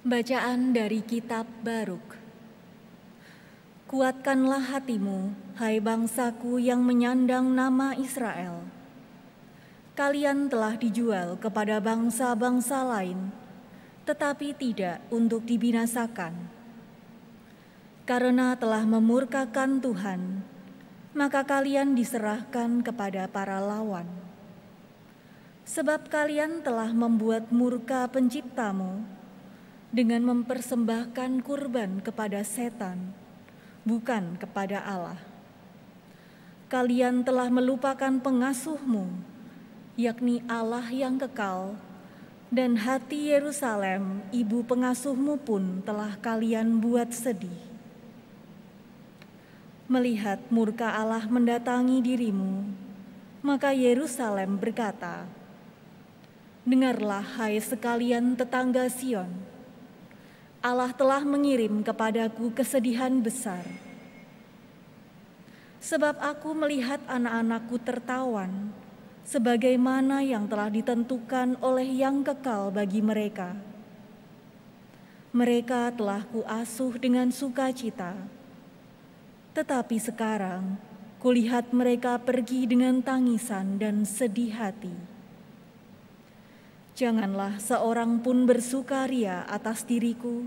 Bacaan dari Kitab Baruk. Kuatkanlah hatimu, hai bangsaku yang menyandang nama Israel. Kalian telah dijual kepada bangsa-bangsa lain, tetapi tidak untuk dibinasakan. Karena telah memurkakan Tuhan, maka kalian diserahkan kepada para lawan. Sebab kalian telah membuat murka Penciptamu dengan mempersembahkan kurban kepada setan, bukan kepada Allah. Kalian telah melupakan pengasuhmu, yakni Allah yang kekal, dan hati Yerusalem, ibu pengasuhmu pun telah kalian buat sedih. Melihat murka Allah mendatangi dirimu, maka Yerusalem berkata, "Dengarlah, hai sekalian tetangga Sion, Allah telah mengirim kepadaku kesedihan besar. Sebab aku melihat anak-anakku tertawan, sebagaimana yang telah ditentukan oleh Yang Kekal bagi mereka. Mereka telah kuasuh dengan sukacita, tetapi sekarang kulihat mereka pergi dengan tangisan dan sedih hati. Janganlah seorang pun bersukaria atas diriku,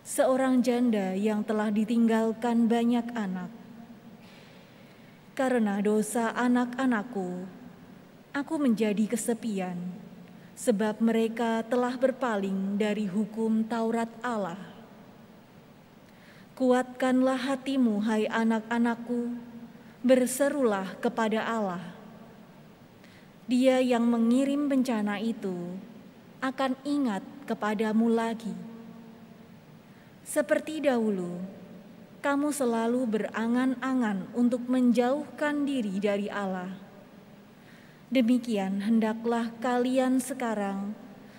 seorang janda yang telah ditinggalkan banyak anak. Karena dosa anak-anakku, aku menjadi kesepian, sebab mereka telah berpaling dari hukum Taurat Allah. Kuatkanlah hatimu, hai anak-anakku, berserulah kepada Allah. Dia yang mengirim bencana itu akan ingat kepadamu lagi. Seperti dahulu, kamu selalu berangan-angan untuk menjauhkan diri dari Allah. Demikian hendaklah kalian sekarang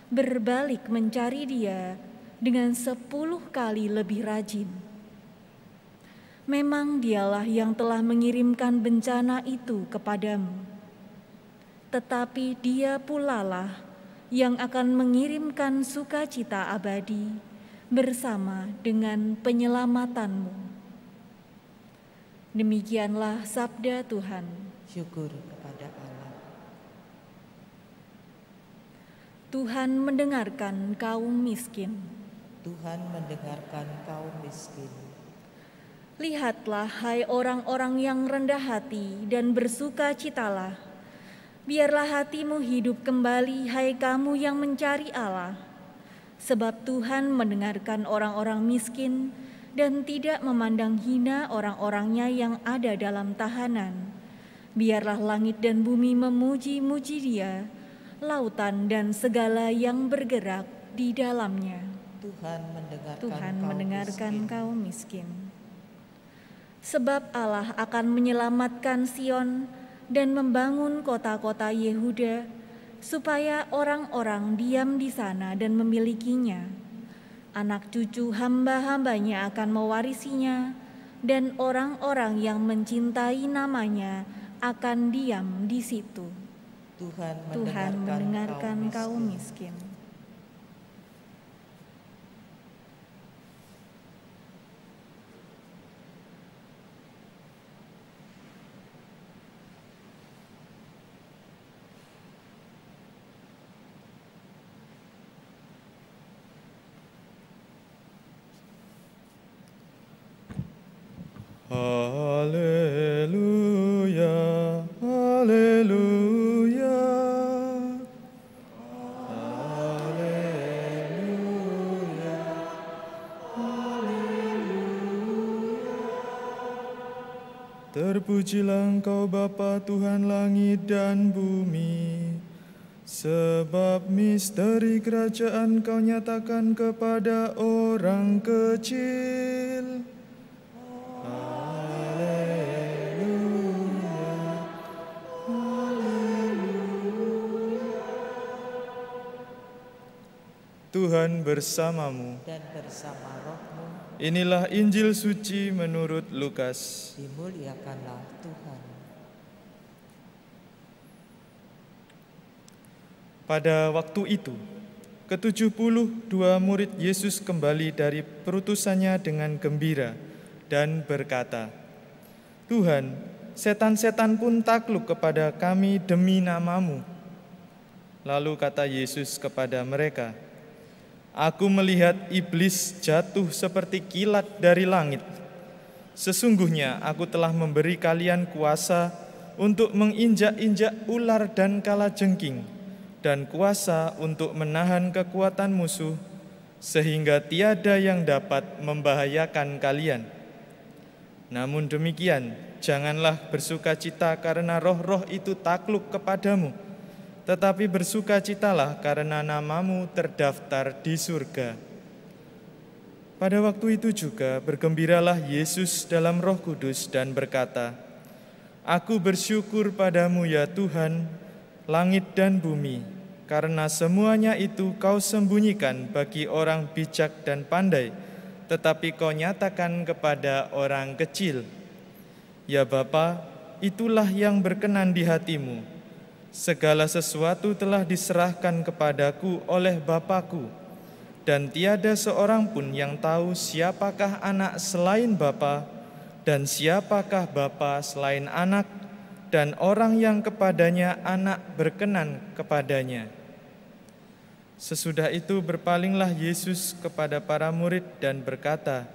berbalik mencari Dia dengan 10 kali lebih rajin. Memang Dialah yang telah mengirimkan bencana itu kepadamu. Tetapi Dia pulalah yang akan mengirimkan sukacita abadi bersama dengan penyelamatanmu." Demikianlah sabda Tuhan. Syukur kepada Allah. Tuhan mendengarkan kaum miskin. Tuhan mendengarkan kaum miskin. Lihatlah, hai orang-orang yang rendah hati dan bersukacitalah. Biarlah hatimu hidup kembali, hai kamu yang mencari Allah. Sebab Tuhan mendengarkan orang-orang miskin dan tidak memandang hina orang-orangnya yang ada dalam tahanan. Biarlah langit dan bumi memuji-muji Dia, lautan dan segala yang bergerak di dalamnya. Tuhan mendengarkan kaum miskin. Sebab Allah akan menyelamatkan Sion dan membangun kota-kota Yehuda, supaya orang-orang diam di sana dan memilikinya. Anak cucu hamba-hambanya akan mewarisinya, dan orang-orang yang mencintai namanya akan diam di situ. Tuhan mendengarkan kaum miskin. Haleluya, haleluya, haleluya, haleluya. Terpujilah Engkau Bapa Tuhan langit dan bumi, sebab misteri kerajaan Kau nyatakan kepada orang kecil. Tuhan bersamamu. Dan bersama rohmu. Inilah Injil suci menurut Lukas. Dimuliakanlah Tuhan. Pada waktu itu, ke-72 murid Yesus kembali dari perutusannya dengan gembira dan berkata, "Tuhan, setan-setan pun takluk kepada kami demi nama-Mu." Lalu kata Yesus kepada mereka, "Aku melihat iblis jatuh seperti kilat dari langit. Sesungguhnya aku telah memberi kalian kuasa untuk menginjak-injak ular dan kalajengking, dan kuasa untuk menahan kekuatan musuh, sehingga tiada yang dapat membahayakan kalian. Namun demikian, janganlah bersukacita karena roh-roh itu takluk kepadamu, tetapi bersukacitalah karena namamu terdaftar di surga." Pada waktu itu juga bergembiralah Yesus dalam Roh Kudus dan berkata, "Aku bersyukur padamu ya Tuhan, langit dan bumi, karena semuanya itu Kau sembunyikan bagi orang bijak dan pandai, tetapi Kau nyatakan kepada orang kecil. Ya Bapa, itulah yang berkenan di hati-Mu. Segala sesuatu telah diserahkan kepadaku oleh Bapa-Ku, dan tiada seorang pun yang tahu siapakah anak selain Bapa, dan siapakah Bapa selain anak, dan orang yang kepadanya anak berkenan kepadanya." Sesudah itu berpalinglah Yesus kepada para murid dan berkata,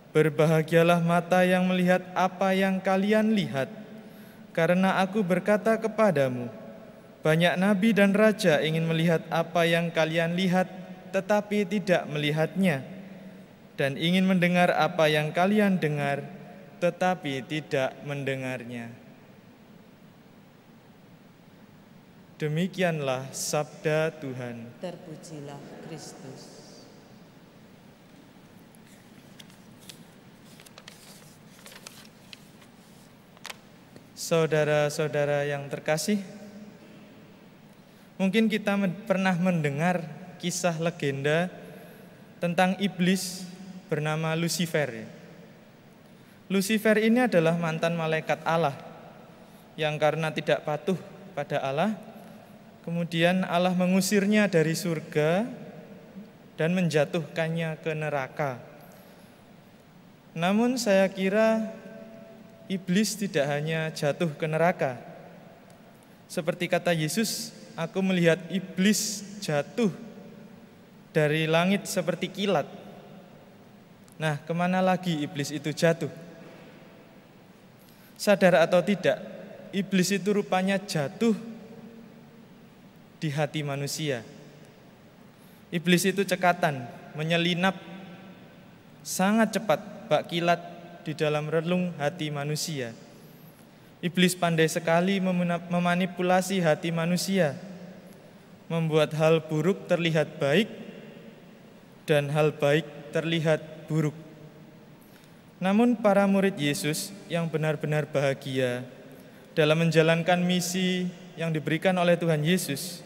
"Berbahagialah mata yang melihat apa yang kalian lihat, karena aku berkata kepadamu, banyak nabi dan raja ingin melihat apa yang kalian lihat, tetapi tidak melihatnya, dan ingin mendengar apa yang kalian dengar, tetapi tidak mendengarnya." Demikianlah sabda Tuhan. Terpujilah Kristus. Saudara-saudara yang terkasih, mungkin kita pernah mendengar kisah legenda tentang iblis bernama Lucifer. Lucifer ini adalah mantan malaikat Allah yang karena tidak patuh pada Allah, kemudian Allah mengusirnya dari surga dan menjatuhkannya ke neraka. Namun saya kira iblis tidak hanya jatuh ke neraka. Seperti kata Yesus, "Aku melihat iblis jatuh dari langit seperti kilat." Nah, kemana lagi iblis itu jatuh? Sadar atau tidak, iblis itu rupanya jatuh di hati manusia. Iblis itu cekatan, menyelinap sangat cepat bak kilat di dalam relung hati manusia. Iblis pandai sekali memanipulasi hati manusia, membuat hal buruk terlihat baik dan hal baik terlihat buruk. Namun para murid Yesus yang benar-benar bahagia dalam menjalankan misi yang diberikan oleh Tuhan Yesus,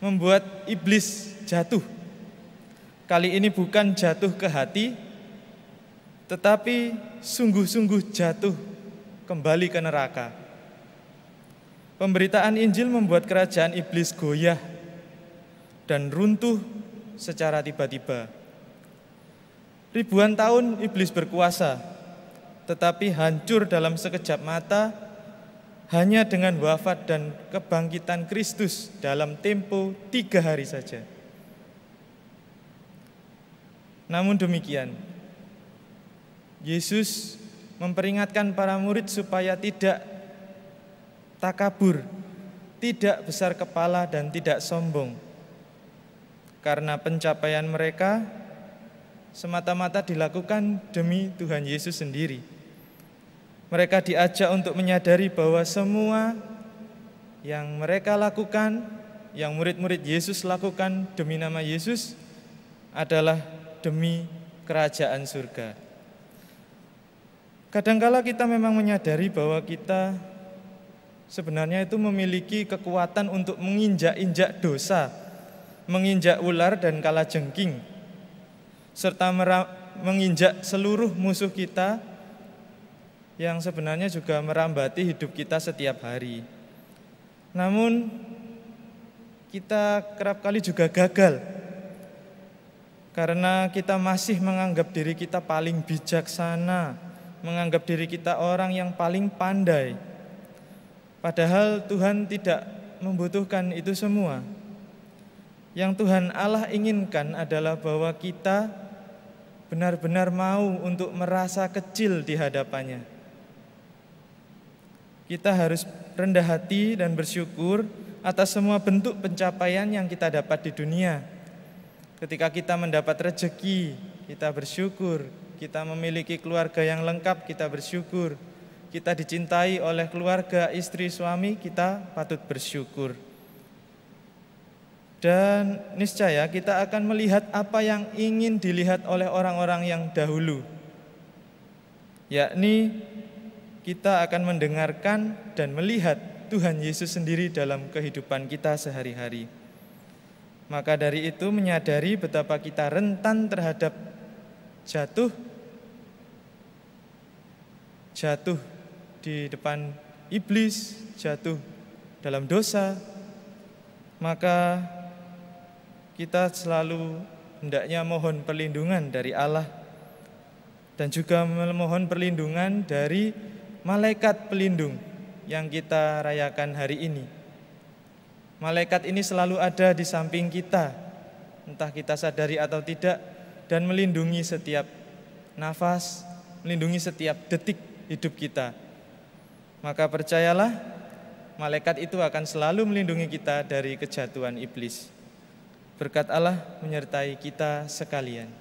membuat iblis jatuh. Kali ini bukan jatuh ke hati, tetapi sungguh-sungguh jatuh kembali ke neraka. Pemberitaan Injil membuat kerajaan iblis goyah dan runtuh secara tiba-tiba. Ribuan tahun iblis berkuasa, tetapi hancur dalam sekejap mata hanya dengan wafat dan kebangkitan Kristus dalam tempo 3 hari saja. Namun demikian, Yesus memperingatkan para murid supaya tidak takabur, tidak besar kepala dan tidak sombong. Karena pencapaian mereka semata-mata dilakukan demi Tuhan Yesus sendiri. Mereka diajak untuk menyadari bahwa semua yang mereka lakukan, yang murid-murid Yesus lakukan demi nama Yesus adalah demi kerajaan surga. Kadangkala kita memang menyadari bahwa kita sebenarnya itu memiliki kekuatan untuk menginjak-injak dosa, menginjak ular dan kalajengking, serta menginjak seluruh musuh kita yang sebenarnya juga merambati hidup kita setiap hari. Namun kita kerap kali juga gagal karena kita masih menganggap diri kita paling bijaksana, menganggap diri kita orang yang paling pandai. Padahal Tuhan tidak membutuhkan itu semua. Yang Tuhan Allah inginkan adalah bahwa kita benar-benar mau untuk merasa kecil di hadapannya. Kita harus rendah hati dan bersyukur atas semua bentuk pencapaian yang kita dapat di dunia. Ketika kita mendapat rezeki, kita bersyukur. Kita memiliki keluarga yang lengkap, kita bersyukur. Kita dicintai oleh keluarga, istri, suami, kita patut bersyukur. Dan niscaya kita akan melihat apa yang ingin dilihat oleh orang-orang yang dahulu, yakni kita akan mendengarkan dan melihat Tuhan Yesus sendiri dalam kehidupan kita sehari-hari. Maka dari itu menyadari betapa kita rentan terhadap jatuh di depan iblis, jatuh dalam dosa, maka kita selalu hendaknya mohon perlindungan dari Allah dan juga memohon perlindungan dari malaikat pelindung yang kita rayakan hari ini. Malaikat ini selalu ada di samping kita, entah kita sadari atau tidak, dan melindungi setiap nafas, melindungi setiap detik hidup kita. Maka percayalah, malaikat itu akan selalu melindungi kita dari kejatuhan iblis. Berkat Allah menyertai kita sekalian.